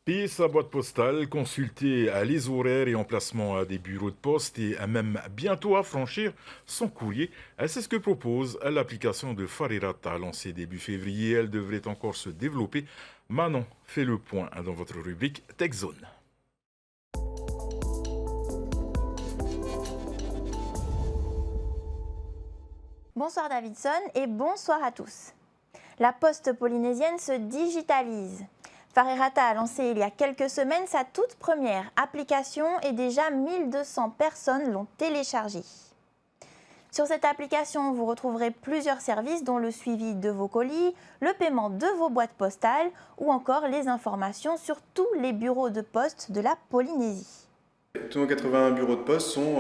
Payer sa boîte postale, consulter les horaires et emplacements des bureaux de poste et même bientôt affranchir son courrier, c'est ce que propose l'application de Farirata lancée début février. Elle devrait encore se développer. Manon fait le point dans votre rubrique TechZone. Bonsoir Davidson et bonsoir à tous. La poste polynésienne se digitalise. Farirata a lancé il y a quelques semaines sa toute première application et déjà 1200 personnes l'ont téléchargée. Sur cette application, vous retrouverez plusieurs services dont le suivi de vos colis, le paiement de vos boîtes postales ou encore les informations sur tous les bureaux de poste de la Polynésie. Tous nos 81 bureaux de poste sont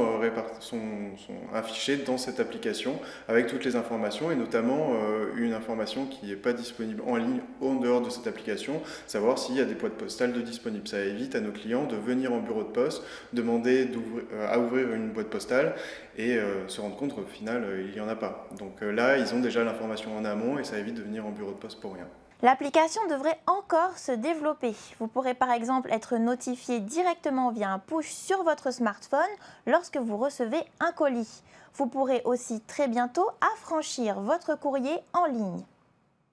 affichés dans cette application avec toutes les informations et notamment une information qui n'est pas disponible en ligne en dehors de cette application, savoir s'il y a des boîtes postales de disponibles. Ça évite à nos clients de venir en bureau de poste, demander à ouvrir une boîte postale et se rendre compte qu'au final, il n'y en a pas. Donc là, ils ont déjà l'information en amont et ça évite de venir en bureau de poste pour rien. L'application devrait encore se développer. Vous pourrez par exemple être notifié directement via un push sur votre smartphone lorsque vous recevez un colis. Vous pourrez aussi très bientôt affranchir votre courrier en ligne.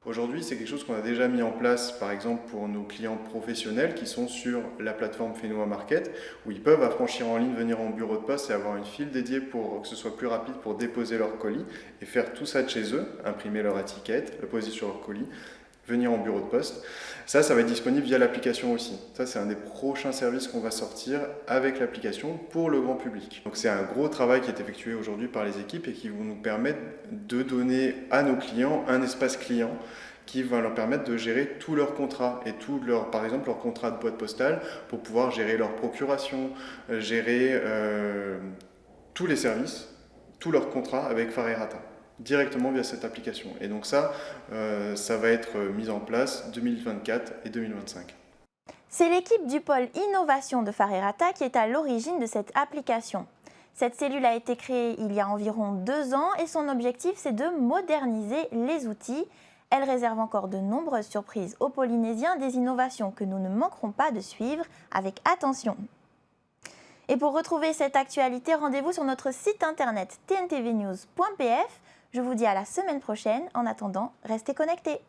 Aujourd'hui, c'est quelque chose qu'on a déjà mis en place, par exemple, pour nos clients professionnels qui sont sur la plateforme Fenua Market, où ils peuvent affranchir en ligne, venir en bureau de poste et avoir une file dédiée pour que ce soit plus rapide pour déposer leur colis et faire tout ça de chez eux, imprimer leur étiquette, le poser sur leur colis, venir en bureau de poste. Ça va être disponible via l'application aussi. Ça, c'est un des prochains services qu'on va sortir avec l'application pour le grand public. Donc c'est un gros travail qui est effectué aujourd'hui par les équipes et qui vont nous permettre de donner à nos clients un espace client qui va leur permettre de gérer tous leurs contrats et par exemple leur contrat de boîte postale pour pouvoir gérer leur procuration, gérer tous les services, tous leurs contrats avec Farirata directement via cette application. Et donc ça va être mis en place 2024 et 2025. C'est l'équipe du pôle innovation de Farirata qui est à l'origine de cette application. Cette cellule a été créée il y a environ 2 ans et son objectif c'est de moderniser les outils. Elle réserve encore de nombreuses surprises aux Polynésiens, des innovations que nous ne manquerons pas de suivre avec attention. Et pour retrouver cette actualité, rendez-vous sur notre site internet tntvnews.pf. Je vous dis à la semaine prochaine. En attendant, restez connectés.